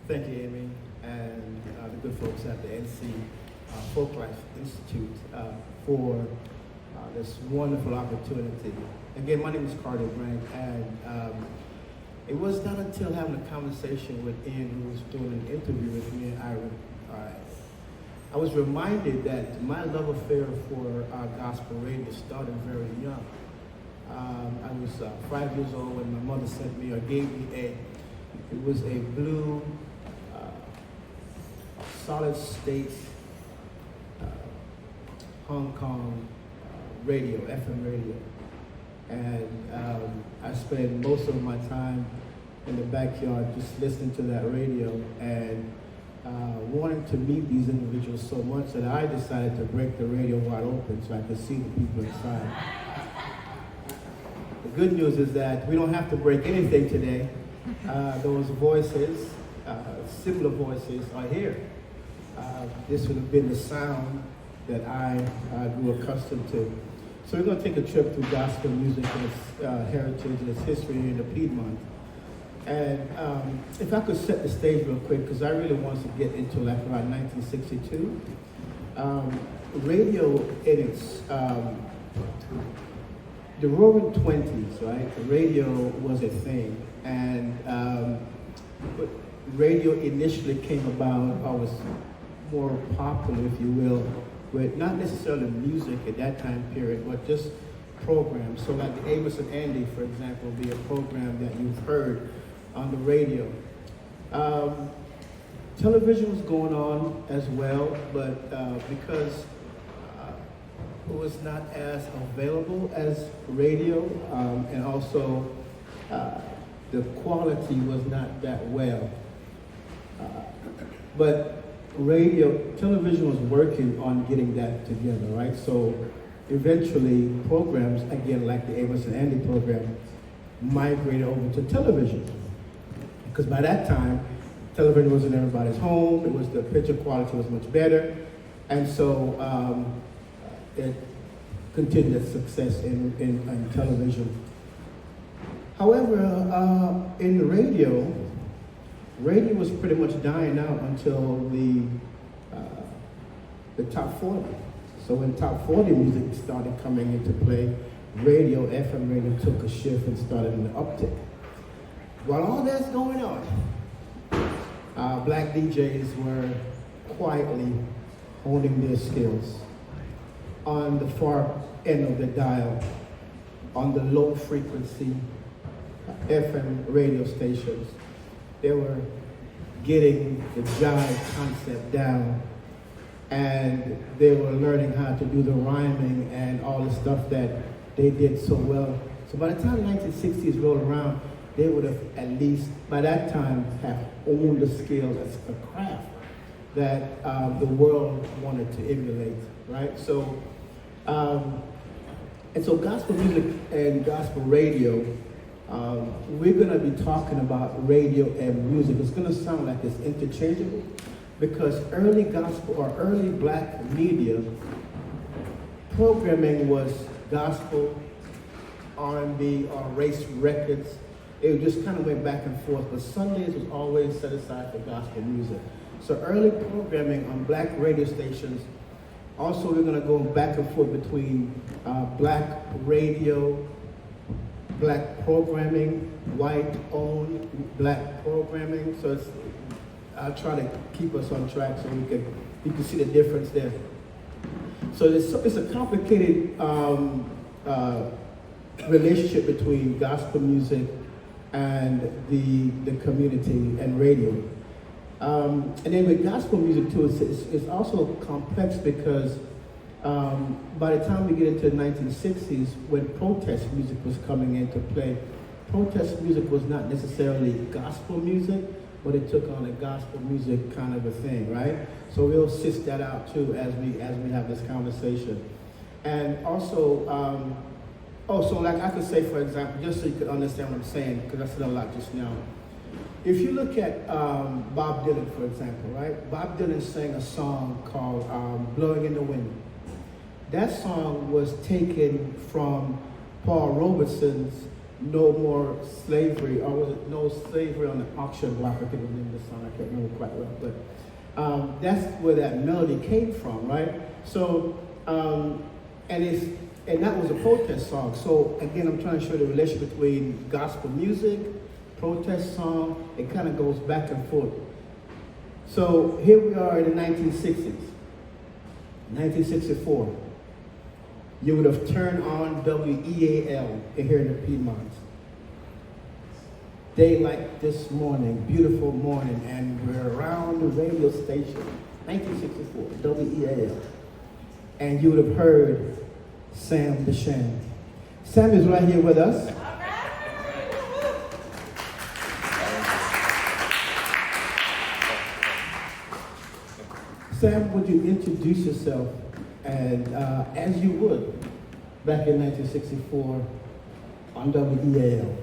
Thank you, Amy, and the good folks at the NC Folklife Institute for this wonderful opportunity. Again, my name is Cardo Grant, and it was not until having a conversation with Ian, who was doing an interview with me, I was reminded that my love affair for gospel radio started very young. I was 5 years old when my mother sent me or gave me it was a blue solid state Hong Kong radio, FM radio. And I spent most of my time in the backyard just listening to that radio and wanting to meet these individuals so much that I decided to break the radio wide open so I could see the people inside. The good news is that we don't have to break anything today. Those voices, similar voices, are here. This would have been the sound that I grew accustomed to. So we're going to take a trip through gospel music and its heritage and its history in the Piedmont. And if I could set the stage real quick, because I really want to get into like around 1962. Radio in its, the roaring 20s, right? The radio was a thing. And radio initially came about, or was more popular, if you will, with not necessarily music at that time period, but just programs. So like the Amos and Andy, for example, would be a program that you've heard on the radio. Television was going on as well, but because it was not as available as radio, and also the quality was not that well. But television was working on getting that together, right? So eventually programs, again, like the Amos and Andy program, migrated over to television. Because by that time, television was in everybody's home, the picture quality was much better, and so it continued its success in television. However, in radio was pretty much dying out until the top 40. So when top 40 music started coming into play, FM radio took a shift and started an uptick. While all that's going on, black DJs were quietly honing their skills on the far end of the dial, on the low frequency FM radio stations. They were getting the jive concept down, and they were learning how to do the rhyming and all the stuff that they did so well. So by the time the 1960s rolled around, they would have at least, by that time, have owned the skill as a craft that the world wanted to emulate, right? So, and so gospel music and gospel radio, we're going to be talking about radio and music. It's going to sound like it's interchangeable because early gospel or early black media programming was gospel, R&B, or race records. It just kind of went back and forth, but Sundays was always set aside for gospel music. So early programming on black radio stations. Also, we're going to go back and forth between black radio, black programming, white-owned black programming. So I'll try to keep us on track so you can see the difference there. So it's a complicated relationship between gospel music and the community and radio. And then with gospel music too, it's also complex because by the time we get into the 1960s, when protest music was coming into play, protest music was not necessarily gospel music, but it took on a gospel music kind of a thing, right? So we'll sift that out too as we have this conversation. And also, so like I could say, for example, just so you could understand what I'm saying, because I said a lot just now. If you look at Bob Dylan, for example, right? Bob Dylan sang a song called Blowing in the Wind. That song was taken from Paul Robeson's No More Slavery, or was it No Slavery on the Auction Block? I think it was the name of the song, I can't remember quite well, but that's where that melody came from, right? So, and that was a protest song. So again, I'm trying to show the relationship between gospel music, protest song. It kind of goes back and forth. So here we are in the 1960s, 1964. You would have turned on WEAL here in the Piedmont. Daylight this morning, beautiful morning, and we're around the radio station, 1964, WEAL. And you would have heard Sam the Sham. Sam is right here with us. Sam, would you introduce yourself and as you would back in 1964 on WEAL?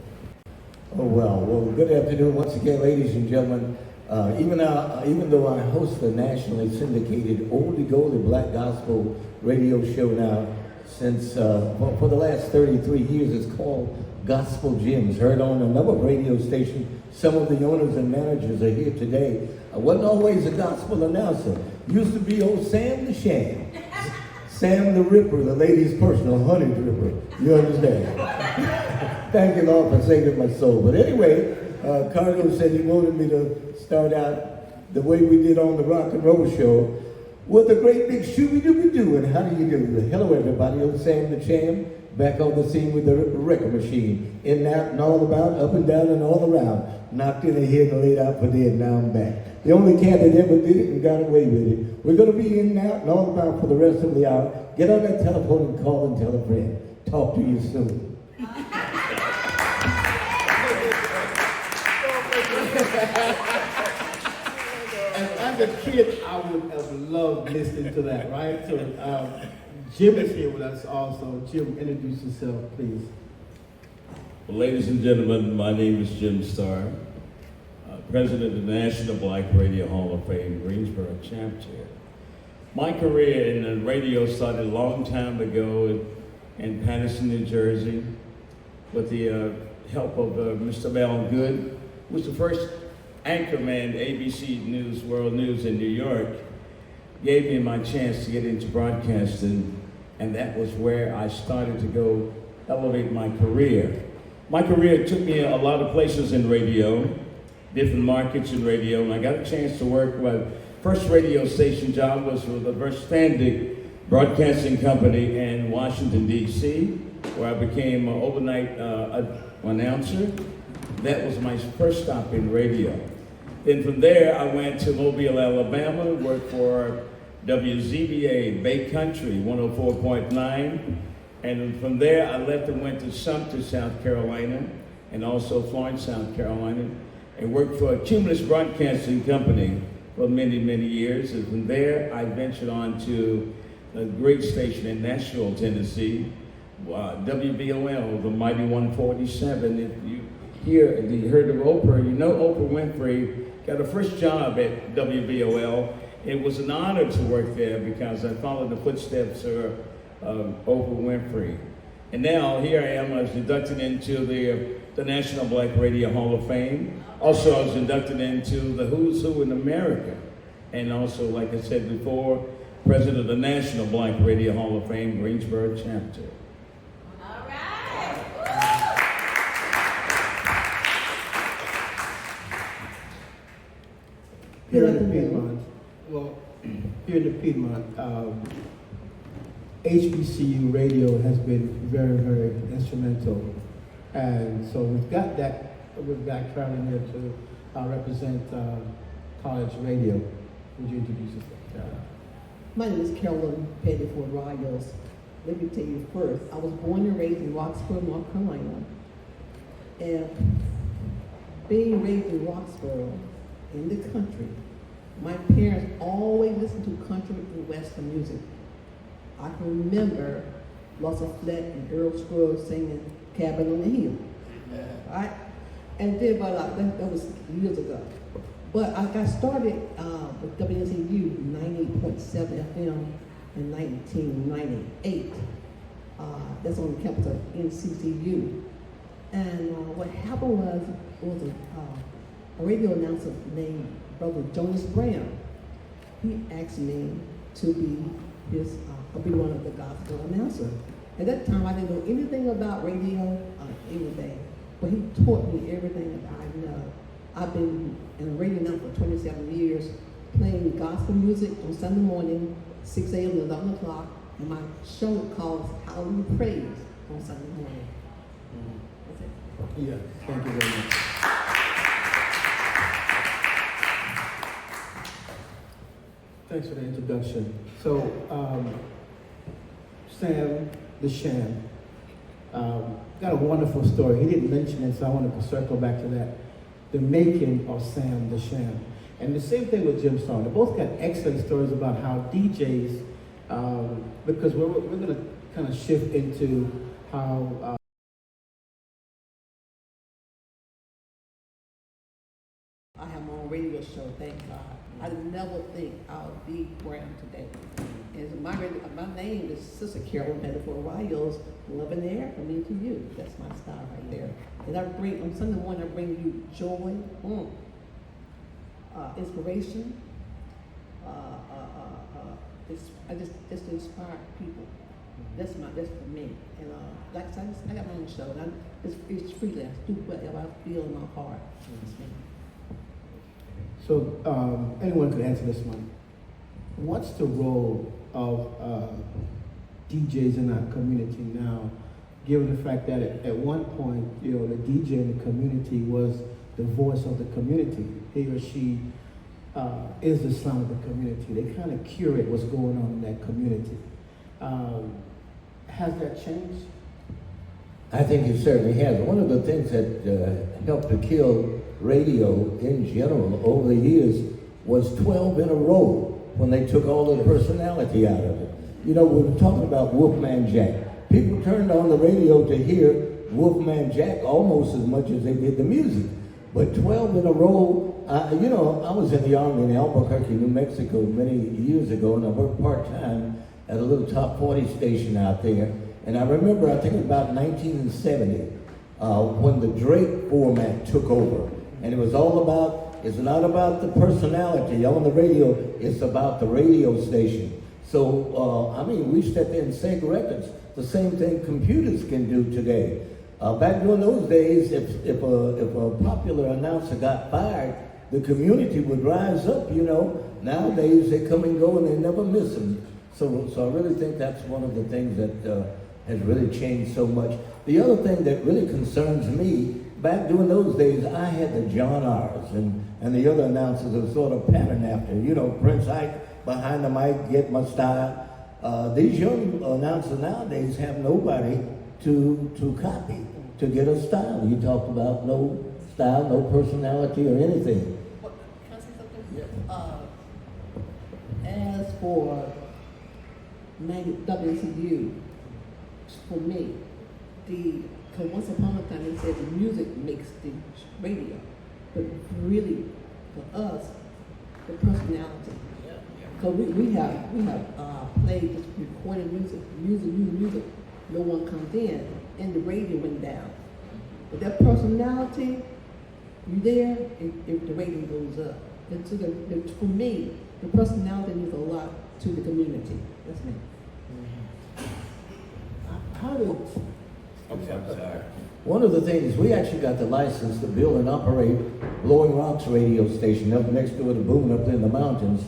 Oh, well, good afternoon once again, ladies and gentlemen. Even though I host the nationally syndicated oldie goldie black gospel radio show now since for the last 33 years, it's called Gospel Gems, heard on a number of radio stations. Some of the owners and managers are here today. I wasn't always a gospel announcer. Used to be old Sam the Sham, Sam the Ripper, the ladies' personal honey dripper. You understand? Thank you, Lord, for saving my soul. But anyway, Cardo said he wanted me to start out the way we did on the rock and roll show with a great big shooby-dooby-doo. And how do you do? Hello, everybody. Old Sam the Sham, back on the scene with the record machine. In and out and all about, up and down and all around. Knocked in the head and laid out for dead. Now I'm back. The only cat that ever did it and got away with it. We're going to be in and out and all about for the rest of the hour. Get on that telephone and call and tell a friend. Talk to you soon. As a kid, I would have loved listening to that, right? So Jim is here with us also. Jim, introduce yourself, please. Well, ladies and gentlemen, my name is Jim Starr, President of the National Black Radio Hall of Fame, Greensboro Chapter. My career in the radio started a long time ago in Patterson, New Jersey, with the help of Mr. Mel Good, who was the first anchorman, ABC News, World News in New York, gave me my chance to get into broadcasting, and that was where I started to go elevate my career. My career took me a lot of places in radio, different markets in radio, and I got a chance to work. My first radio station job was with the Verstandig Broadcasting Company in Washington, D.C., where I became an overnight announcer. That was my first stop in radio. Then from there, I went to Mobile, Alabama, worked for WZBA, Bay Country, 104.9. And from there, I left and went to Sumter, South Carolina, and also Florence, South Carolina, and worked for a Cumulus Broadcasting Company for many, many years. And from there, I ventured on to a great station in Nashville, Tennessee, WBOL, the Mighty 147. If you heard of Oprah, you know Oprah Winfrey got her first job at WBOL. It was an honor to work there because I followed the footsteps of Oprah Winfrey. And now here I am, I was inducted into the National Black Radio Hall of Fame. Also, I was inducted into the Who's Who in America. And also, like I said before, President of the National Black Radio Hall of Fame, Greensboro Chapter. All right. Here in the Piedmont, here in the Piedmont, HBCU radio has been very, very instrumental. And so we've got Carolyn here to represent college radio. Would you introduce yourself, Carolyn? My name is Carolyn Pettiford-Ryals. Let me tell you first, I was born and raised in Roxborough, North Carolina. And being raised in Roxborough, in the country, my parents always listened to country and western music. I can remember Russell Flett and Earl Scruggs singing Cabin on the Hill. Right? And then, but that was years ago. But I got started with WNCU 98.7 FM in 1998. That's on the campus of NCCU. And what happened was a radio announcer named Brother Jonas Graham. He asked me to be be one of the gospel announcers. At that time, I didn't know anything about radio, anything, but he taught me everything that I know. I've been in a radio now for 27 years, playing gospel music on Sunday morning, 6 a.m. to 11 o'clock, and my show calls Hallelujah Praise on Sunday morning. That's it. Yeah, thank you very much. Thanks for the introduction. So, Sam the Sham got a wonderful story. He didn't mention it, so I wanted to circle back to that. The making of Sam the Sham. And the same thing with Jim Starr. They both got excellent stories about how DJs, because we're going to kind of shift into how I have my own radio show, thank God. I did never think I would be where I am today. And my name is Sister Carolyn Pettiford-Ryals, love and air from me to you. That's my style right there. And on Sunday morning, I bring you joy, inspiration. I just inspire people. That's for me. And like I said, I got my own show, and it's freelance. Do whatever I feel in my heart. So anyone could answer this one. What's the role of DJs in our community now, given the fact that at one point, the DJ in the community was the voice of the community. He or she is the sound of the community. They kind of curate what's going on in that community. Has that changed? I think it certainly has. One of the things that helped to kill radio in general over the years was 12 in a row when they took all the personality out of it. We were talking about Wolfman Jack. People turned on the radio to hear Wolfman Jack almost as much as they did the music. But 12 in a row, I was in the Army in Albuquerque, New Mexico many years ago, and I worked part-time at a little top 40 station out there. And I remember, I think about 1970, when the Drake format took over. And it was all about, it's not about the personality on the radio, it's about the radio station. So, we sat there and sang records. The same thing computers can do today. Back during those days, if a popular announcer got fired, the community would rise up, Nowadays, they come and go and they never miss them. So I really think that's one of the things that has really changed so much. The other thing that really concerns me, back during those days, I had the John R's and the other announcers are sort of pattern after. Prince Ike behind the mic, get my style. These young announcers nowadays have nobody to copy, to get a style. You talked about no style, no personality or anything. Can I say something? As for WCU, for me, because once upon a time they said the music makes the radio, but really for us, the personality. Because we have played this recorded music. No one comes in, and the radio went down. But that personality, you there, if the rating goes up. For me, the personality means a lot to the community. That's me. How did... I'm sorry. One of the things, we actually got the license to build and operate Blowing Rocks radio station up next door to Boone up there in the mountains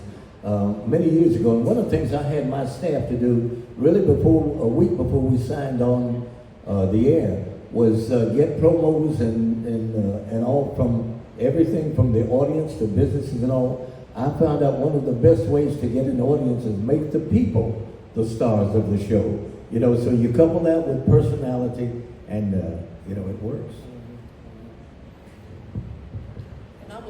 many years ago. And one of the things I had my staff to do really a week before we signed on the air was get promos and all from everything from the audience to businesses and all. I found out one of the best ways to get an audience is make the people the stars of the show. So you couple that with personality and, it works. And I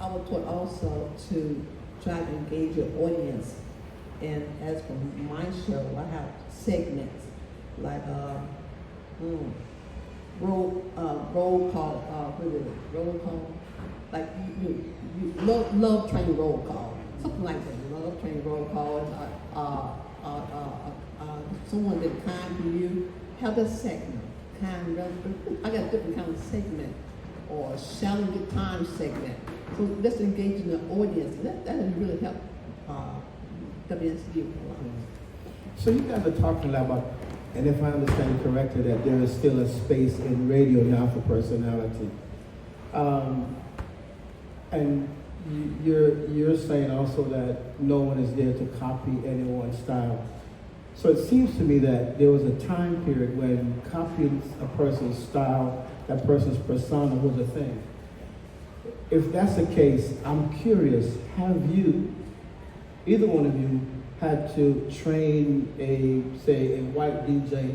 was taught also to try to engage your audience. And as for my show, I have segments like roll call. What is it? Roll call. Like you love train roll call, something like that. Love train roll call. Someone that kind to you, have a segment, I got a different kind of segment, or shouting good time segment. So let's engage in the audience. That has really helped WSU a lot. So you guys are talking about, and if I understand correctly, that there is still a space in radio now for personality. And you're saying also that no one is there to copy anyone's style. So it seems to me that there was a time period when copying a person's style, that person's persona was a thing. If that's the case, I'm curious, have you, either one of you, had to train a white DJ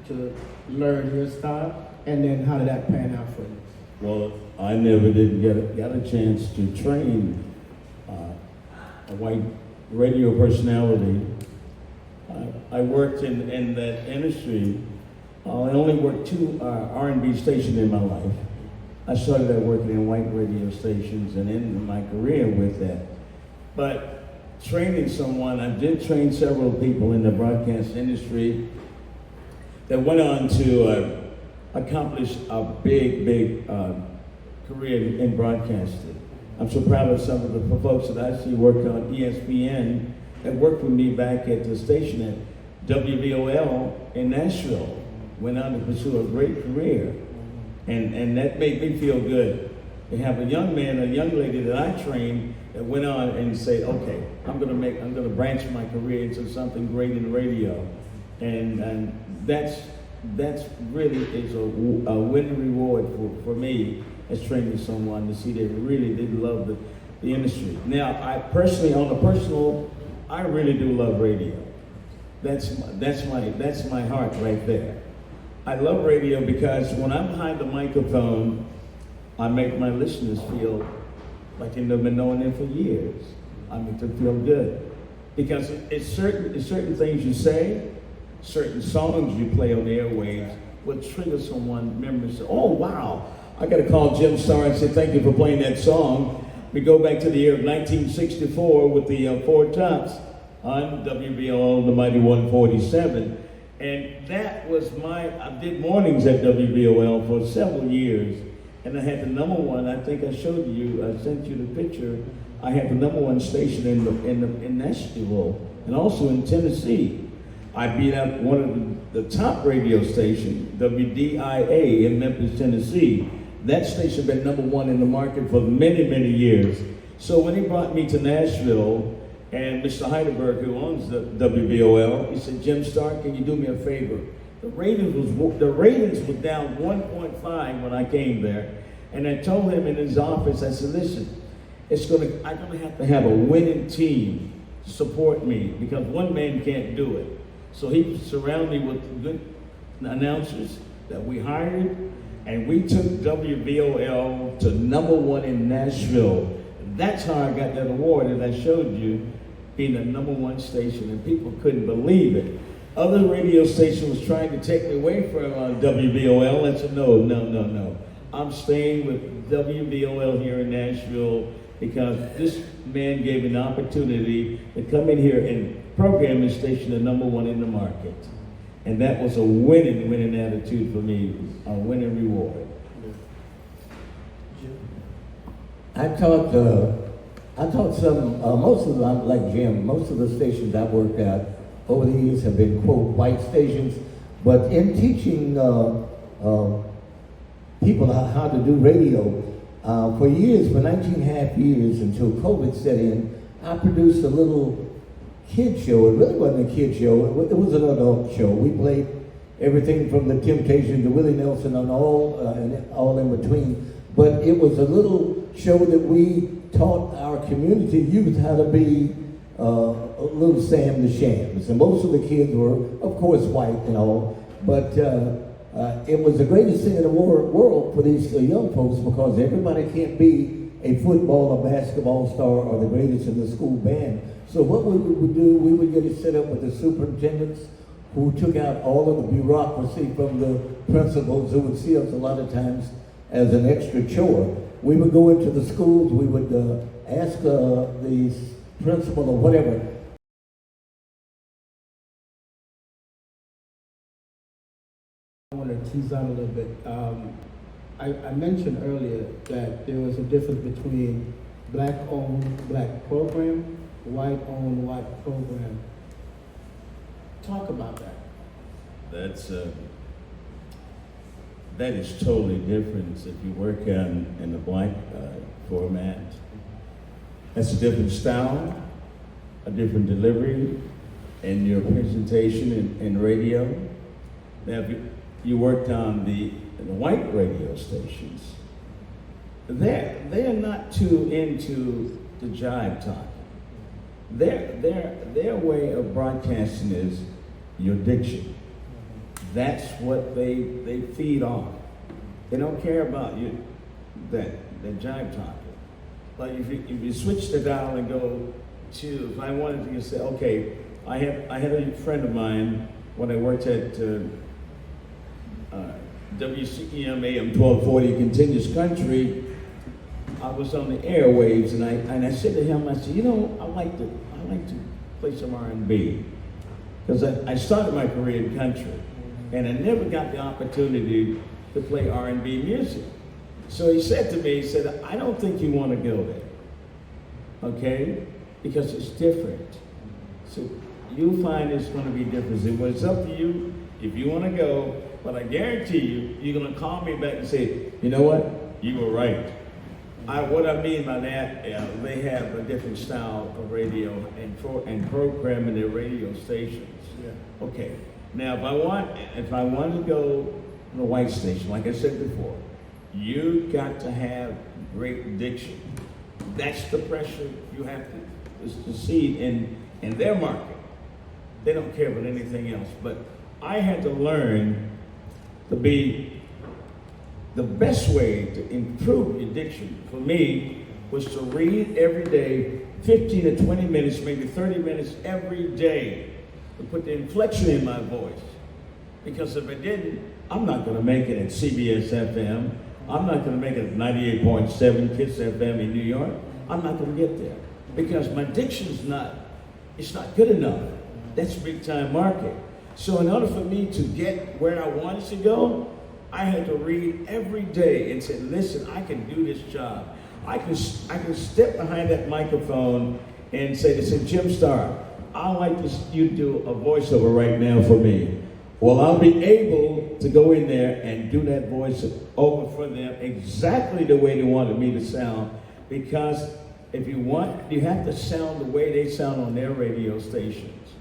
to learn your style? And then how did that pan out for you? Well, I never did get a chance to train a white radio personality. I worked in that industry. I only worked 2 R&B stations in my life. I started out working in white radio stations and ended my career with that. But training someone, I did train several people in the broadcast industry that went on to accomplish a big career in broadcasting. I'm so proud of some of the folks that I see worked on ESPN that worked with me back at the station at WVOL in Nashville. Went on to pursue a great career. And that made me feel good to have a young man, a young lady that I trained that went on and said, okay, I'm gonna branch my career into something great in radio. And that's really is a win reward for me as training someone to see they really did love the industry. Now, I personally, on a personal, I really do love radio. That's my heart right there. I love radio because when I'm behind the microphone, I make my listeners feel like they've been knowing them for years. I make them feel good. Because it's certain things you say, certain songs you play on the airwaves will trigger someone's memory. Say, oh wow, I gotta call Jim Starr and say thank you for playing that song. We go back to the year of 1964 with the Four Tops on WBL, the Mighty 147. And that was I did mornings at WBOL for several years. And I had the #1, I think I showed you, I sent you the picture. I had the #1 station in Nashville and also in Tennessee. I beat out one of the top radio stations, WDIA in Memphis, Tennessee. That station had been #1 in the market for many years. So when he brought me to Nashville, and Mr. Heidelberg, who owns the WBOL, he said, Jim Starr, can you do me a favor? The ratings was down 1.5 when I came there. And I told him in his office, I said, listen, I'm gonna have a winning team to support me because one man can't do it. So he surrounded me with good announcers that we hired, and we took WBOL to #1 in Nashville. That's how I got that award that I showed you, being the #1 station, and people couldn't believe it. Other radio stations was trying to take me away from WBOL. I said, no. I'm staying with WBOL here in Nashville because this man gave me an opportunity to come in here and program this station at #1 in the market. And that was a winning attitude for me, a winning reward. I taught some, most of them, like Jim, most of the stations I worked at over the years have been, quote, white stations. But in teaching people how to do radio, for years, for 19.5 years until COVID set in, I produced a little kid show. It really wasn't a kid show, it was an adult show. We played everything from The Temptations to Willie Nelson and all in between. But it was a little show that we taught our community youth how to be little Sam the Shams. And most of the kids were, of course, white and all, but it was the greatest thing in the world for these young folks because everybody can't be a football or basketball star or the greatest in the school band. So what we would do, we would get it set up with the superintendents who took out all of the bureaucracy from the principals who would see us a lot of times as an extra chore. We would go into the schools, we would ask the principal or whatever, tease out a little bit. I mentioned earlier that there was a difference between black-owned, black program, white-owned, white program. Talk about that. That is totally different if you work in the black format. That's a different style, a different delivery in your presentation in radio. Now, if you worked on the white radio stations, they're not too into the jive talk. Their way of broadcasting is your diction. That's what they feed on. They don't care about you, that jive talking. Like if you switch the dial and go to, if I wanted to say, okay, I had a friend of mine when I worked at WCEM AM 1240 Continuous Country. I was on the airwaves, and I said to him, I said, I like to play some R&B, because I started my career in country, and I never got the opportunity to play R&B music. So he said to me, he said, I don't think you want to go there, okay? Because it's different. So you'll find it's going to be different. So it's up to you if you want to go, but I guarantee you, you're going to call me back and say, you know what? You were right. What I mean by that, they have a different style of radio and programming their radio stations. Yeah. Okay. Now, if I want to go to the white station, like I said before, you got to have great diction. That's the pressure you have to see in their market. They don't care about anything else. But I had to learn to be the best way to improve your diction for me was to read every day, 15 to 20 minutes, maybe 30 minutes every day, to put the inflection in my voice. Because if I didn't, I'm not going to make it at CBS FM. I'm not going to make it at 98.7 KISS FM in New York. I'm not going to get there because my diction's not good enough. That's big time market. So in order for me to get where I wanted to go, I had to read every day and say, listen, I can do this job. I can step behind that microphone and say, listen, Jim Starr, I'd like you to do a voiceover right now for me. Well, I'll be able to go in there and do that voice over for them exactly the way they wanted me to sound, because if you want, you have to sound the way they sound on their radio stations.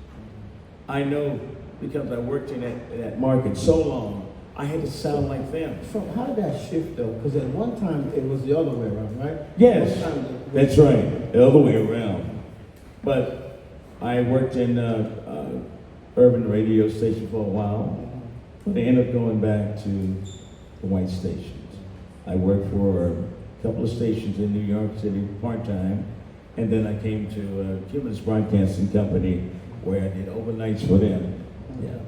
I know because I worked in that market so long, I had to sound like them. So how did that shift though? Because at one time it was the other way around, right? Yes, that's right, the other way around. But I worked in urban radio station for a while, but I ended up going back to the white stations. I worked for a couple of stations in New York City part-time, and then I came to Cumulus Broadcasting Company where I did overnights for them. Yeah.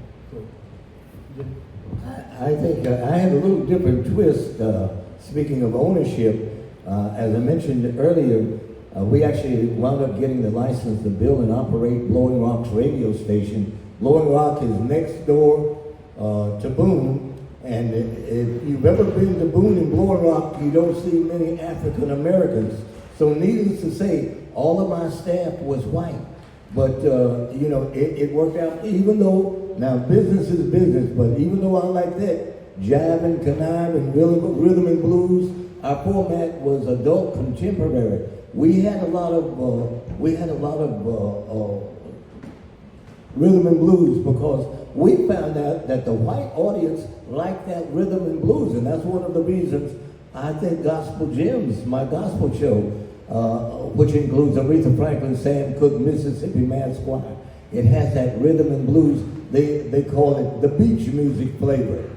I think I had a little different twist, speaking of ownership. As I mentioned earlier, we actually wound up getting the license to build and operate Blowing Rock's radio station. Blowing Rock is next door to Boone, and if you've ever been to Boone and Blowing Rock, you don't see many African Americans. So needless to say, all of my staff was white. But, it worked out, even though, now business is business, but even though I like that, jive and connive and rhythm and blues, our format was adult contemporary. We had a lot of rhythm and blues because we found out that the white audience liked that rhythm and blues, and that's one of the reasons I think Gospel Gems, my gospel show, which includes Aretha Franklin, Sam Cooke, Mississippi Mass Choir. It has that rhythm and blues. They call it the beach music flavor,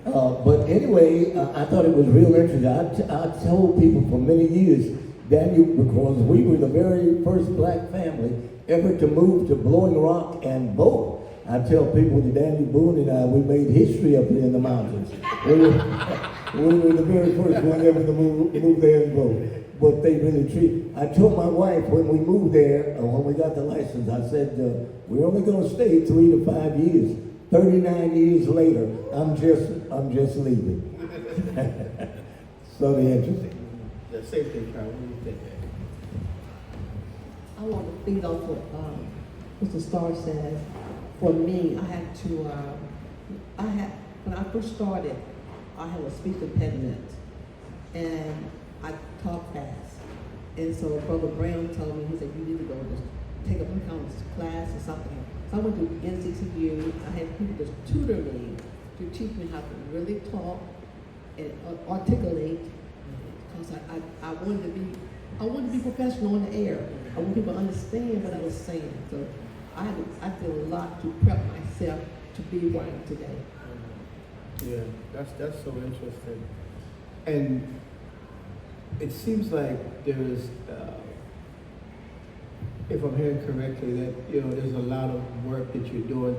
But anyway, I thought it was real interesting. I told people for many years, Daniel, because we were the very first black family ever to move to Blowing Rock and vote. I tell people that Daniel Boone and I, we made history up here in the mountains. We were the very first one ever to move there and vote. But they really treat. I told my wife when we moved there, when we got the license, I said, we're only going to stay 3 to 5 years. 39 years later, I'm just leaving. So interesting. The same thing, Carol. What do you think? I want to feed off what Mr. Starr says. For me, when I first started, I had a speech impediment, and I talk fast. And so Brother Brown told me, he said, you need to go just take up an accounting class or something. So I went to NCCU. I had people just tutor me to teach me how to really talk and articulate. Because I wanted to be professional on the air. I want people to understand what I was saying. So I did a lot to prep myself to be where I am today. Yeah, that's so interesting. And it seems like there is, if I'm hearing correctly, that there's a lot of work that you're doing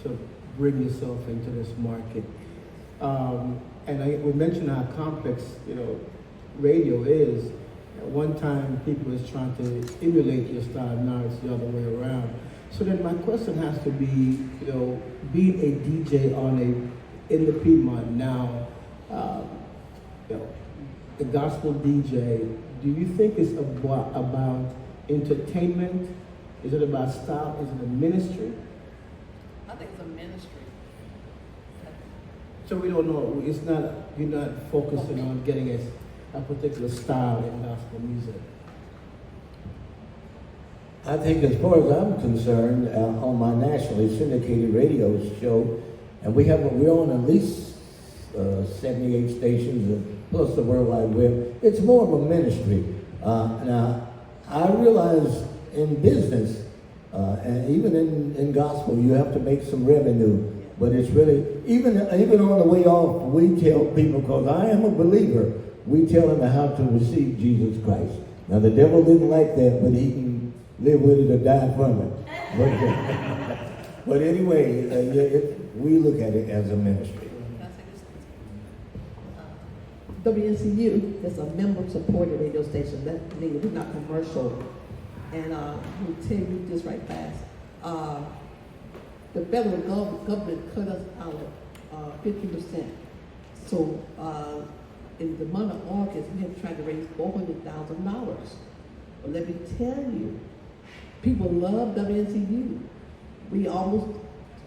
to bring yourself into this market. And we mentioned how complex radio is. At one time, people was trying to emulate your style. Now it's the other way around. So then my question has to be, being a DJ in the Piedmont now, the gospel DJ, do you think it's about entertainment? Is it about style? Is it a ministry? I think it's a ministry. So we don't know. You're not focusing on getting a particular style in gospel music. I think as far as I'm concerned, on my nationally syndicated radio show, and we're on at least 78 stations, plus the World Wide Web, it's more of a ministry. Now, I realize in business, and even in gospel, you have to make some revenue. But it's really, even on the way off, we tell people, because I am a believer, we tell them how to receive Jesus Christ. Now, the devil didn't like that, but he can live with it or die from it. But anyway, we look at it as a ministry. WNCU is a member-supported radio station. That means we're not commercial. And we'll tell you this right fast. The federal government cut us out 50%. So in the month of August, we had tried to raise $400,000. But let me tell you, people love WNCU. We almost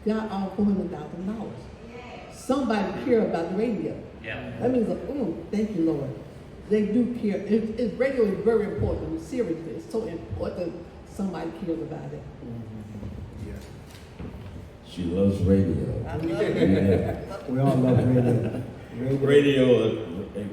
got our $400,000. Somebody care about the radio. Yeah. That means, thank you, Lord. They do care. Radio is very important. Seriously, it's so important. Somebody cares about it. She loves radio. I love it. Yeah. We all love radio. Radio,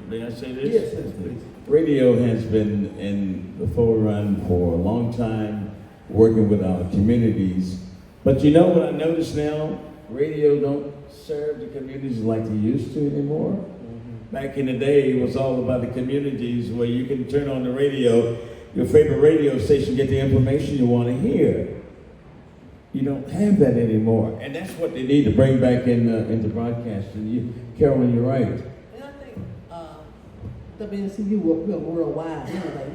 may I say this? Yes, please. Radio has been in the forefront for a long time, working with our communities. But you know what I notice now? Radio don't serve the communities like they used to anymore. Mm-hmm. Back in the day, it was all about the communities where you can turn on the radio, your favorite radio station, get the information you want to hear. You don't have that anymore, and that's what they need to bring back into broadcasting. Carolyn, you're right. And I think WNCU, we're worldwide anyway.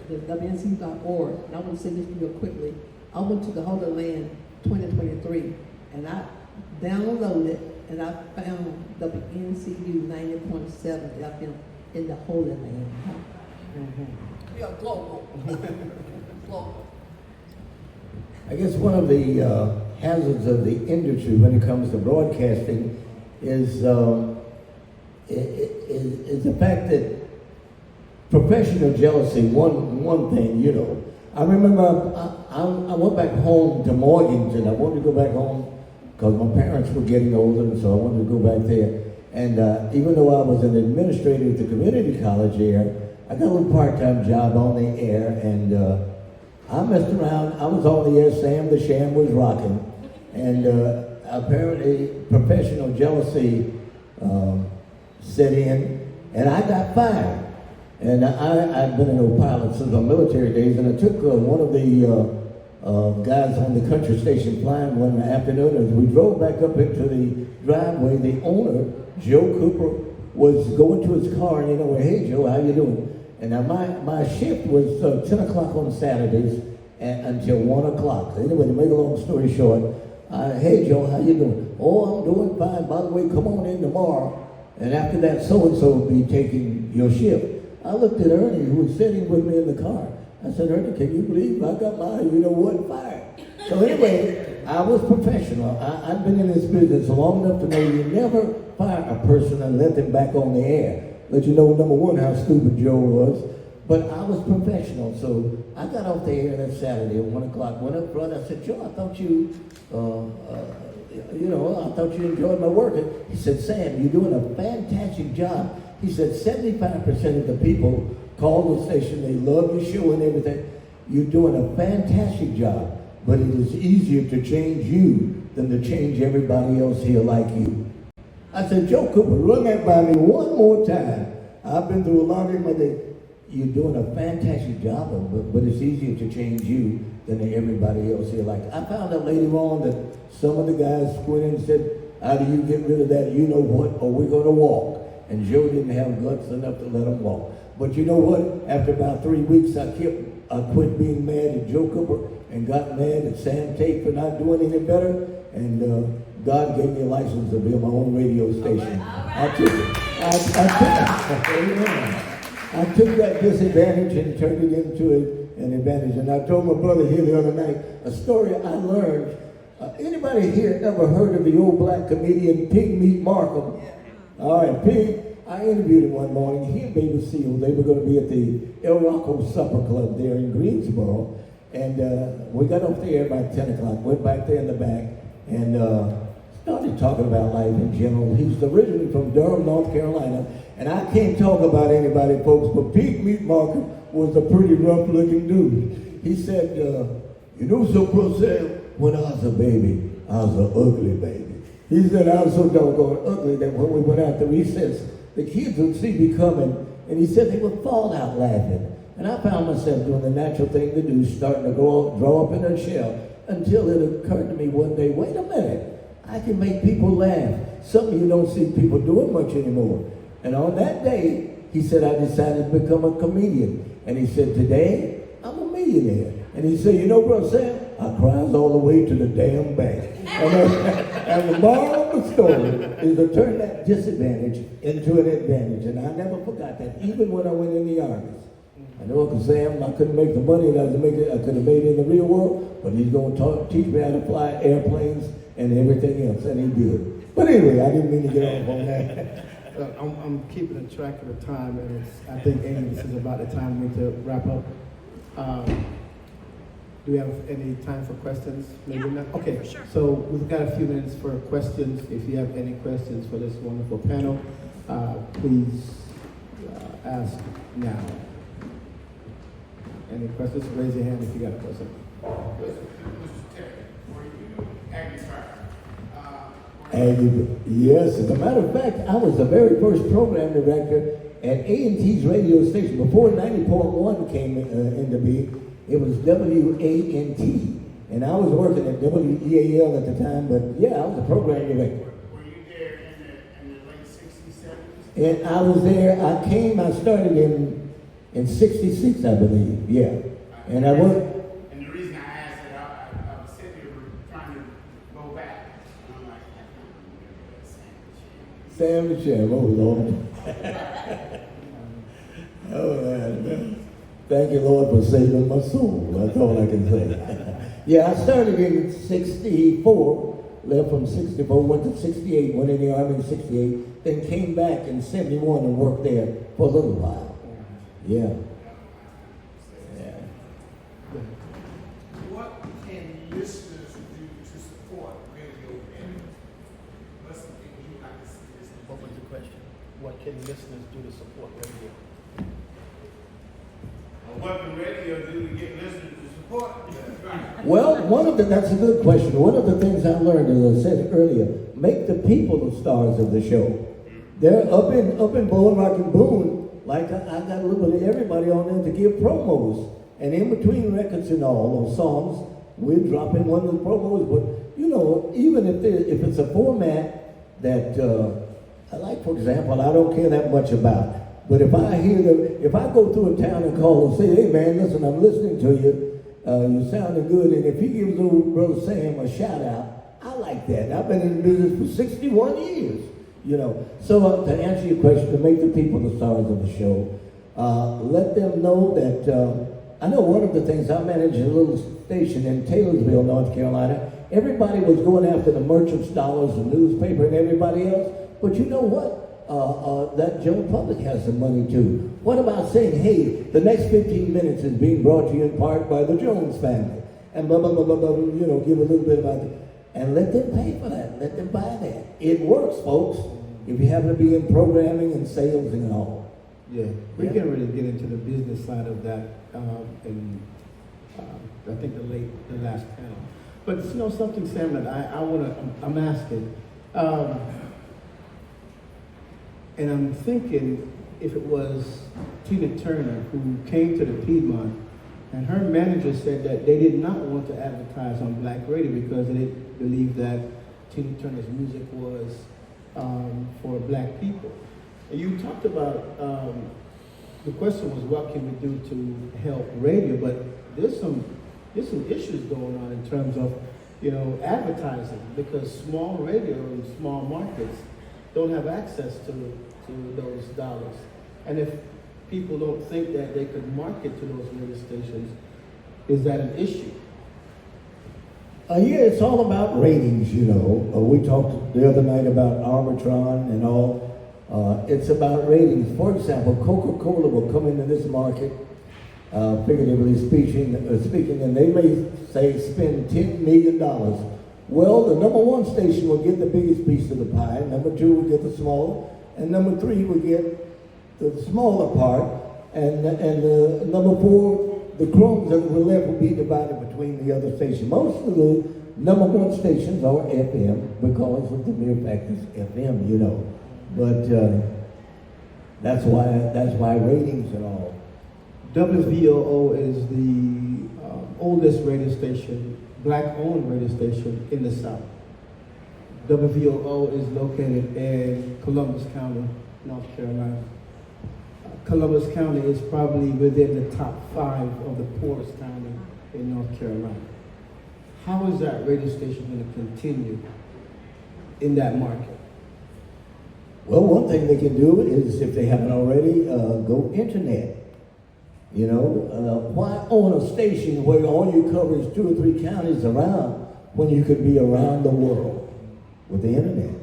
The WNCU.org. And I want to say this real quickly. I went to the Holy Land 2023, and I downloaded and I found WNCU 90.7 FM in the Holy Land. Mm-hmm. We are global. Global. I guess one of the hazards of the industry when it comes to broadcasting is the fact that professional jealousy, one thing, I remember I went back home to Morganton. I wanted to go back home because my parents were getting older, and so I wanted to go back there. And even though I was an administrator at the community college there, I got a little part-time job on the air, and I messed around. I was on the air. Sam the Sham was rocking, and apparently professional jealousy set in, and I got fired. And I'd been a pilot since my military days, and I took one of the guys on the country station flying one afternoon. As we drove back up into the driveway, the owner, Joe Cooper, was going to his car, and hey Joe, how you doing? And now my shift was 10 o'clock on Saturdays until 1 o'clock. Anyway, to make a long story short, Hey Joe, how you doing? Oh, I'm doing fine. By the way, come on in tomorrow. And after that, so-and-so will be taking your shift. I looked at Ernie, who was sitting with me in the car. I said, Ernie, can you believe I got my, fired? So anyway, I was professional. I've been in this business long enough to know you never fire a person and let them back on the air. Let you know, number one, how stupid Joe was. But I was professional, so I got off the air that Saturday at 1 o'clock. Went up front, I said, Joe, I thought you enjoyed my work. He said, Sam, you're doing a fantastic job. He said, 75% of the people call the station, they love your show and everything. You're doing a fantastic job, but it is easier to change you than to change everybody else here like you. I said, Joe Cooper, run that by me one more time. I've been through a lot of my day. You're doing a fantastic job, but it's easier to change you than everybody else here. Like, I found out later on that some of the guys went in and said, how do you get rid of that, you know what, or we're going to walk. And Joe didn't have guts enough to let him walk. But you know what? After about 3 weeks, I quit being mad at Joe Cooper and got mad at Sam Tate for not doing any better. And God gave me a license to build my own radio station. I took that disadvantage and turned it into an advantage. And I told my brother here the other night a story I learned. Anybody here ever heard of the old black comedian Pigmeat Markham? All right, Pig. I interviewed him one morning. He and Baby Seal, they were going to be at the El Rocco Supper Club there in Greensboro. And we got off the air by 10 o'clock, went back there in the back, and started talking about life in general. He's originally from Durham, North Carolina. And I can't talk about anybody, folks, but Pigmeat Markham was a pretty rough-looking dude. He said, you know, so Sam, when I was a baby, I was an ugly baby. He said, I was so doggone ugly that when we went out to recess, the kids would see me coming, and he said they would fall out laughing. And I found myself doing the natural thing to do, starting to draw up in a shell, until it occurred to me one day, wait a minute, I can make people laugh. Something you don't see people doing much anymore. And on that day, he said, I decided to become a comedian. And he said, today, I'm a millionaire. And he said, you know, Bro Sam, I cries all the way to the damn bank. And the moral of the story is to turn that disadvantage into an advantage. And I never forgot that, even when I went in the Army. I know Uncle Sam, I couldn't make the money that I could have made in the real world, but he's going to teach me how to fly airplanes and everything else, and he did. But anyway, I didn't mean to get off on that. I'm keeping a track of the time, and I think, Amy, this is about the time we need to wrap up. Do we have any time for questions? Maybe not? Okay, for sure. So we've got a few minutes for questions. If you have any questions for this wonderful panel, please ask now. Any questions? Raise your hand if you got a question. Mr. Tate, were you Yes, as a matter of fact, I was the very first program director at A&T's radio station. Before 90.1 came into being, it was WANT. And I was working at WEAL at the time, but yeah, I was a program director. Were you there in the late 60s, 70s? And I was there, I started in 66, I believe, yeah. And I worked. And the reason I asked that, I was sitting here trying to go back, and I'm like, I can't remember that Sam Sham, oh Lord. Oh man. Thank you, Lord, for saving my soul. That's all I can say. Yeah, I started in 64, left from 64, went to 68, went in the Army in 68, then came back in 71 and worked there for a little while. Yeah. What can listeners do to support radio and what's the thing you like to see listeners do? What was the question? What can listeners do to support radio? What can radio do to get listeners to support? Right. Well, that's a good question. One of the things I learned, as I said earlier, make the people the stars of the show. They're up in Bowling Rock and Boone, like I got a little bit of everybody on there to give promos. And in between records and all those songs, we're dropping one of the promos. But, you know, even if it's a format that I like, for example, I don't care that much about. But if I go through a town and call and say, hey man, listen, I'm listening to you, you're sounding good, and if he gives old Brother Sam a shout out, I like that. I've been in business for 61 years, you know. So to answer your question, to make the people the stars of the show, let them know that, I know one of the things, I manage a little station in Taylorsville, North Carolina. Everybody was going after the merchant's dollars, the newspaper, and everybody else. But you know what? That general public has some money too. What about saying, hey, the next 15 minutes is being brought to you in part by the Jones family, and blah, blah, blah, blah, blah, you know, give a little bit about it, and let them pay for that, let them buy that. It works, folks, if you happen to be in programming and sales and all. Yeah, we can really get into the business side of that in, I think, the last panel. But you know something, Sam, that I'm asking, and I'm thinking if it was Tina Turner who came to the Piedmont, and her manager said that they did not want to advertise on black radio because they didn't believe that Tina Turner's music was for black people. And you talked about, the question was what can we do to help radio, but there's some issues going on in terms of, you know, advertising, because small radio in small markets don't have access to those dollars. And if people don't think that they could market to those radio stations, is that an issue? Yeah, it's all about ratings, you know. We talked the other night about Arbitron and all. It's about ratings. For example, Coca-Cola will come into this market, figuratively speaking, and they may say spend $10 million. Well, the number one station will get the biggest piece of the pie, number two will get the smaller, and number three will get the smaller part, and number four, the crumbs that were left will be divided between the other stations. Most of the number one stations are FM because of the mere fact it's FM, you know. But that's why ratings and all. WVOO is the oldest radio station, black-owned radio station in the South. WVOO is located in Columbus County, North Carolina. Columbus County is probably within the top 5 of the poorest county in North Carolina. How is that radio station going to continue in that market? Well, one thing they can do is, if they haven't already, go internet. You know, why own a station where all you cover is 2 or 3 counties around when you could be around the world with the internet?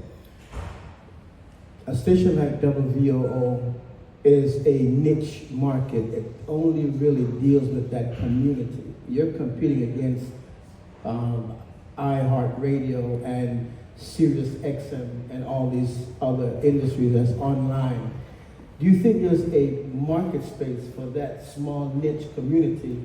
A station like WVOO is a niche market. It only really deals with that community. You're competing against iHeartRadio and Sirius XM and all these other industries that's online. Do you think there's a market space for that small niche community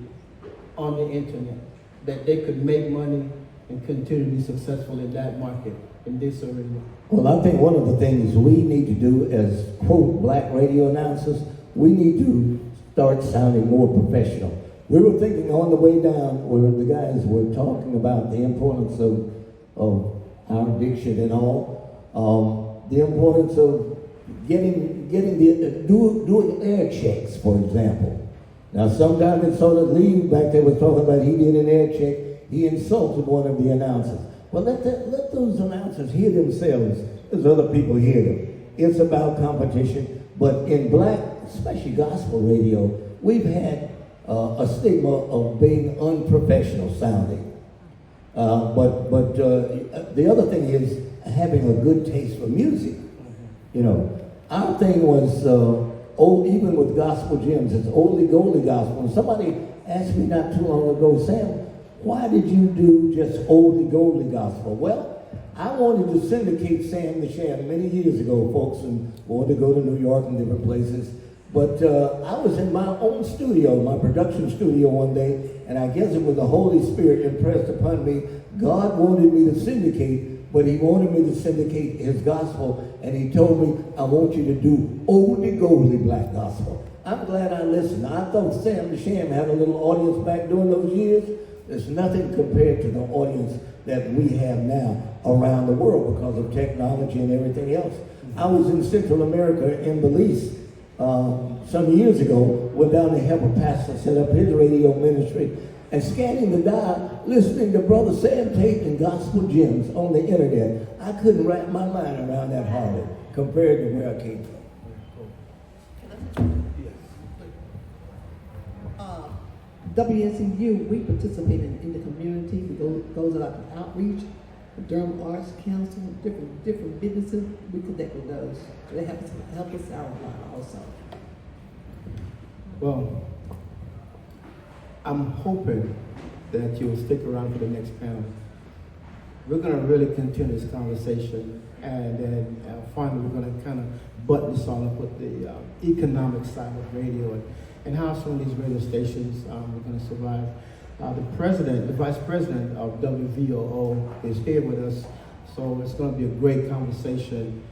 on the internet, that they could make money and continue to be successful in that market, in this arena? Well, I think one of the things we need to do as, quote, black radio announcers, we need to start sounding more professional. We were thinking on the way down where the guys were talking about the importance of our diction and all, the importance of doing air checks, for example. Now, sometime in Solid Lee, back there was talking about he did an air check, he insulted one of the announcers. Well, let those announcers hear themselves as other people hear them. It's about competition, but in black, especially gospel radio, we've had a stigma of being unprofessional sounding. But the other thing is having a good taste for music. You know, our thing was, even with gospel gems, it's oldie goldie gospel. And somebody asked me not too long ago, Sam, why did you do just oldie goldie gospel? Well, I wanted to syndicate Sam the Sham many years ago, folks, and wanted to go to New York and different places. But I was in my own studio, my production studio one day, and I guess it was the Holy Spirit impressed upon me. God wanted me to syndicate, but he wanted me to syndicate his gospel, and he told me, I want you to do oldie goldie black gospel. I'm glad I listened. I thought Sam the Sham had a little audience back during those years. There's nothing compared to the audience that we have now around the world because of technology and everything else. I was in Central America in Belize some years ago, went down to help a pastor set up his radio ministry, and scanning the dial, listening to Brother Sam Tate and Gospel Gems on the internet. I couldn't wrap my mind around that harlot compared to where I came from. WSEU, we participate in the community. We goes out to outreach, the Durham Arts Council, different businesses. We connect with those. So they help us out a lot also. Well, I'm hoping that you'll stick around for the next panel. We're going to really continue this conversation, and then finally we're going to kind of button this all up with the economic side of radio and how some of these radio stations are going to survive. The vice president of WVOO is here with us, so it's going to be a great conversation.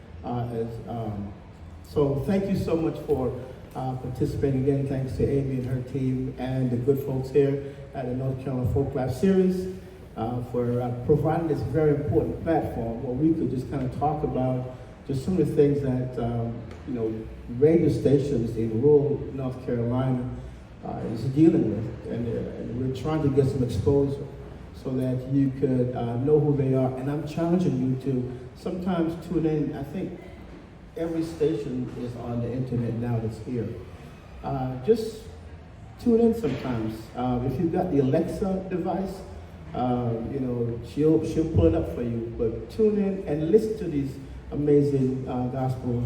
So thank you so much for participating again. Thanks to Amy and her team and the good folks here at the North Carolina Folklife Series for providing this very important platform where we could just kind of talk about just some of the things that radio stations in rural North Carolina is dealing with, and we're trying to get some exposure so that you could know who they are. And I'm challenging you to sometimes tune in. I think every station is on the internet now that's here. Just tune in sometimes. If you've got the Alexa device, she'll pull it up for you. But tune in and listen to these amazing gospel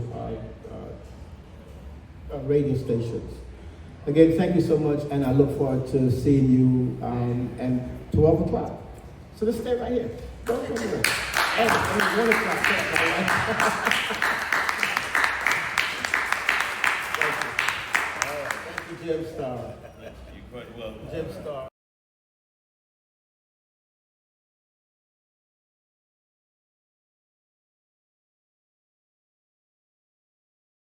radio stations. Again, thank you so much, and I look forward to seeing you at 12 o'clock. So let's stay right here. Don't go anywhere. And 1 o'clock. Thank you, Jim Starr. You're quite welcome. Jim Starr.